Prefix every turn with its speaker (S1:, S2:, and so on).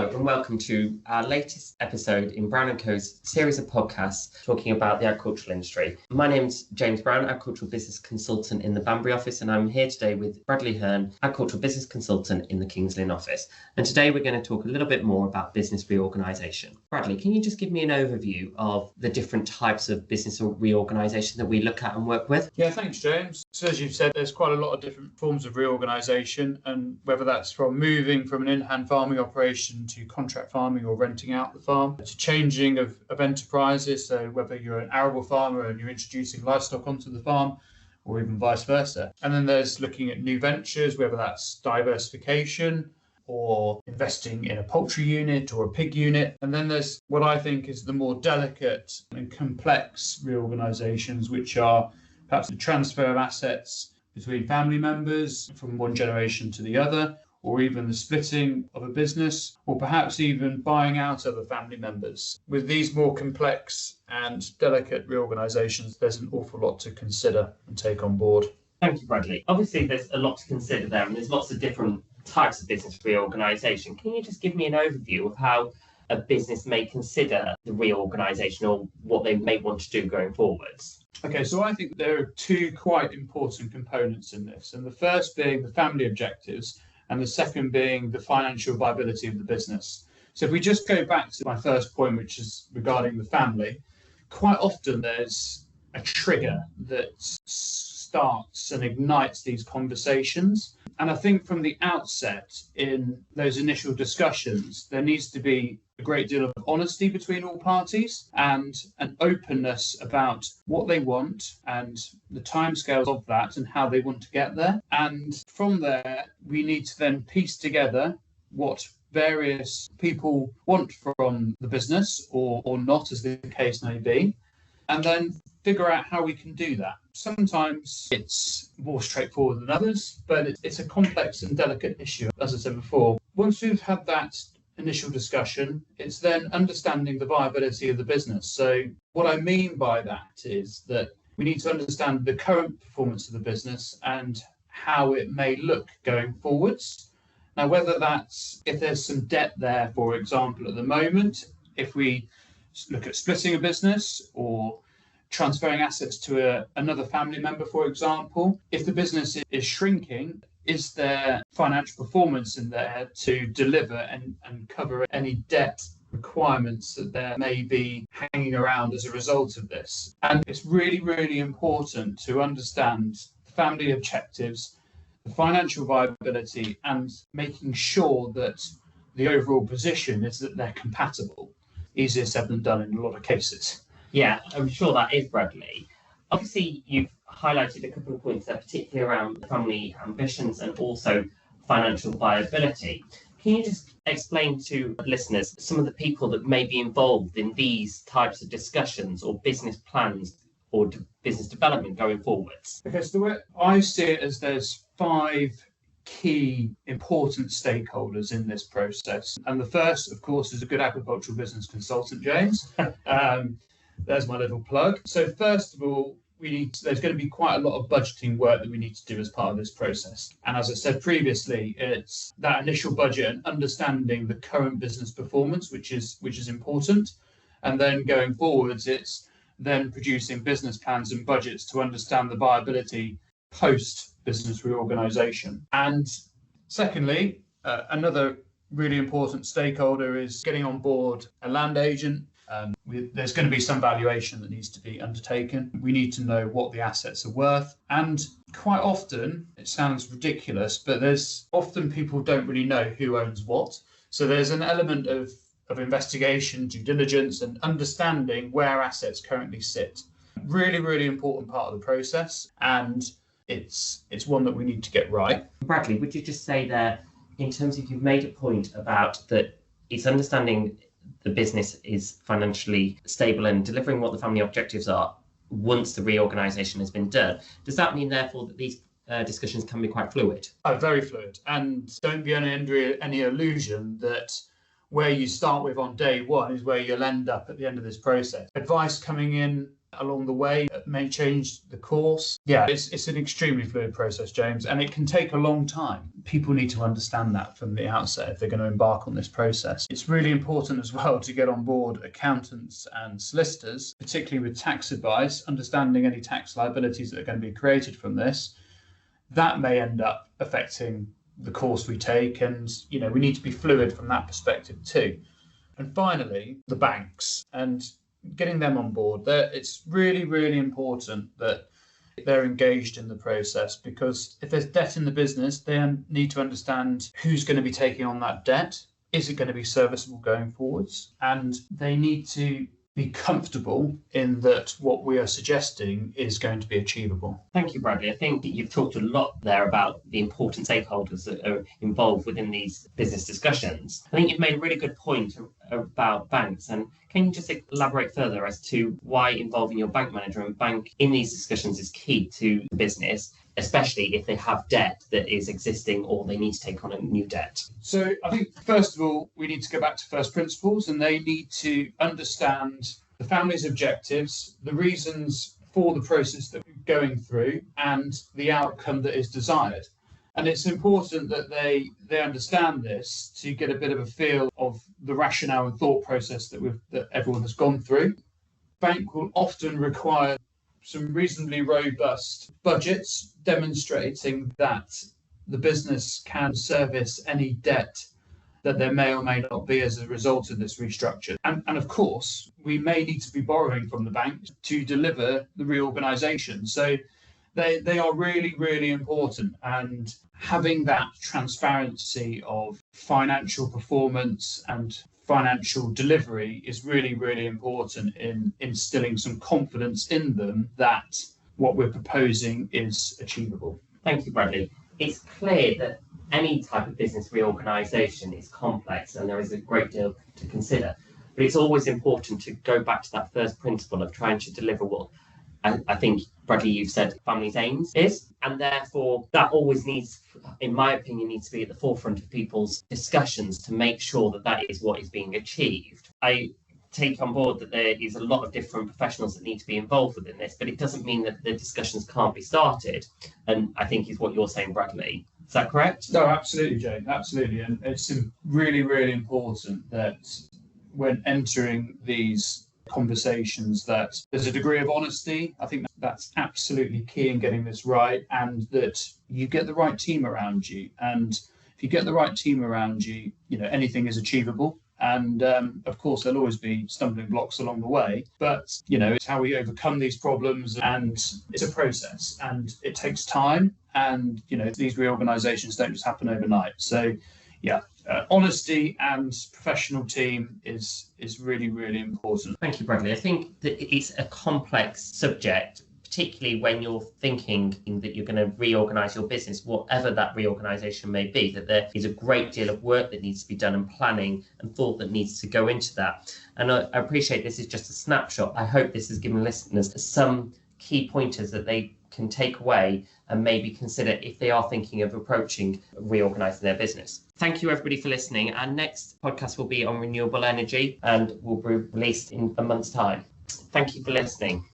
S1: Hello and welcome to our latest episode in Brown&Co's series of podcasts talking about the agricultural industry. My name's James Brown, agricultural business consultant in the Banbury office, and I'm here today with Bradley Hurn, agricultural business consultant in the King's Lynn office. And today we're going to talk a little bit more about business reorganisation. Bradley, can you just give me an overview of the different types of business reorganisation that we look at and work with?
S2: Yeah, thanks, James. So as you've said, there's quite a lot of different forms of reorganisation, and whether that's from moving from an in-hand farming operation to contract farming or renting out the farm, to changing of enterprises, so whether you're an arable farmer and you're introducing livestock onto the farm, or even vice versa. And then there's looking at new ventures, whether that's diversification or investing in a poultry unit or a pig unit. And then there's what I think is the more delicate and complex reorganisations, which are perhaps the transfer of assets between family members from one generation to the other, or even the splitting of a business, or perhaps even buying out other family members. With these more complex and delicate reorganisations, there's an awful lot to consider and take on board.
S1: Thank you, Bradley. Obviously, there's a lot to consider there, and there's lots of different types of business reorganisation. Can you just give me an overview of how a business may consider the reorganisation or what they may want to do going forwards?
S2: Okay, so I think there are two quite important components in this, and the first being the family objectives, and the second being the financial viability of the business. So if we just go back to my first point, which is regarding the family, quite often there's a trigger that starts and ignites these conversations. And I think from the outset in those initial discussions, there needs to be a great deal of honesty between all parties and an openness about what they want and the timescales of that and how they want to get there. And from there, we need to then piece together what various people want from the business or not, as the case may be, and then figure out how we can do that. Sometimes it's more straightforward than others, but it's a complex and delicate issue, as I said before. Once we've had that initial discussion, it's then understanding the viability of the business. So what I mean by that is that we need to understand the current performance of the business and how it may look going forwards. Now, whether that's if there's some debt there, for example, at the moment, if we look at splitting a business or transferring assets to another family member, for example, if the business is shrinking, is there financial performance in there to deliver and cover any debt requirements that there may be hanging around as a result of this? And it's really, really important to understand the family objectives, the financial viability, and making sure that the overall position is that they're compatible. Easier said than done in a lot of cases.
S1: Yeah, I'm sure that is, Bradley. Obviously, you've highlighted a couple of points there, particularly around family ambitions and also financial viability. Can you just explain to listeners some of the people that may be involved in these types of discussions or business plans or business development going forwards?
S2: Okay, so the way I see it is there's 5 key important stakeholders in this process. And the first, of course, is a good agricultural business consultant, James. There's my little plug. So first of all, there's going to be quite a lot of budgeting work that we need to do as part of this process. And as I said previously, it's that initial budget and understanding the current business performance, which is important. And then going forwards, it's then producing business plans and budgets to understand the viability post business reorganisation. And secondly, another really important stakeholder is getting on board a land agent. There's going to be some valuation that needs to be undertaken. We need to know what the assets are worth. And quite often, it sounds ridiculous, but there's often people don't really know who owns what. So there's an element of investigation, due diligence, and understanding where assets currently sit. Really, really important part of the process. And it's one that we need to get right.
S1: Bradley, would you just say there, in terms of you've made a point about that it's understanding the business is financially stable and delivering what the family objectives are once the reorganisation has been done. Does that mean, therefore, that these discussions can be quite fluid?
S2: Very fluid. And don't be under any illusion that where you start with on day one is where you'll end up at the end of this process. Advice coming in along the way that may change the course. Yeah, it's an extremely fluid process, James, and it can take a long time. People need to understand that from the outset if they're going to embark on this process. It's really important as well to get on board accountants and solicitors, particularly with tax advice, understanding any tax liabilities that are going to be created from this. That may end up affecting the course we take, and we need to be fluid from that perspective too. And finally, the banks and getting them on board. It's really, really important that they're engaged in the process, because if there's debt in the business, they need to understand who's going to be taking on that debt. Is it going to be serviceable going forwards? And they need to be comfortable in that what we are suggesting is going to be achievable.
S1: Thank you, Bradley. I think that you've talked a lot there about the important stakeholders that are involved within these business discussions. I think you've made a really good point about banks. And can you just elaborate further as to why involving your bank manager and bank in these discussions is key to the business, especially if they have debt that is existing or they need to take on a new debt?
S2: So I think, first of all, we need to go back to first principles, and they need to understand the family's objectives, the reasons for the process that we're going through, and the outcome that is desired. And it's important that they understand this to get a bit of a feel of the rationale and thought process that everyone has gone through. Bank will often require some reasonably robust budgets demonstrating that the business can service any debt that there may or may not be as a result of this restructure. And of course, we may need to be borrowing from the bank to deliver the reorganisation. So they are really, really important. And having that transparency of financial performance and financial delivery is really, really important in instilling some confidence in them that what we're proposing is achievable.
S1: Thank you, Bradley. It's clear that any type of business reorganisation is complex and there is a great deal to consider. But it's always important to go back to that first principle of trying to deliver what I think, Bradley, you've said family's aims is, and therefore that always needs, in my opinion, needs to be at the forefront of people's discussions to make sure that that is what is being achieved. I take on board that there is a lot of different professionals that need to be involved within this, but it doesn't mean that the discussions can't be started, and I think is what you're saying, Bradley. Is that correct?
S2: No, absolutely, Jane, absolutely. And it's really, really important that when entering these conversations that there's a degree of honesty. I think that's absolutely key in getting this right, and that you get the right team around you. And if you get the right team around you, anything is achievable. And of course, there'll always be stumbling blocks along the way, but it's how we overcome these problems, and it's a process and it takes time. And these reorganizations don't just happen overnight. So honesty and professional team is really, really important.
S1: Thank you, Bradley. I think that it's a complex subject, particularly when you're thinking that you're going to reorganise your business, whatever that reorganisation may be, that there is a great deal of work that needs to be done and planning and thought that needs to go into that. And I appreciate this is just a snapshot. I hope this has given listeners some key pointers that they can take away and maybe consider if they are thinking of approaching reorganising their business. Thank you, everybody, for listening. Our next podcast will be on renewable energy and will be released in a month's time. Thank you for listening.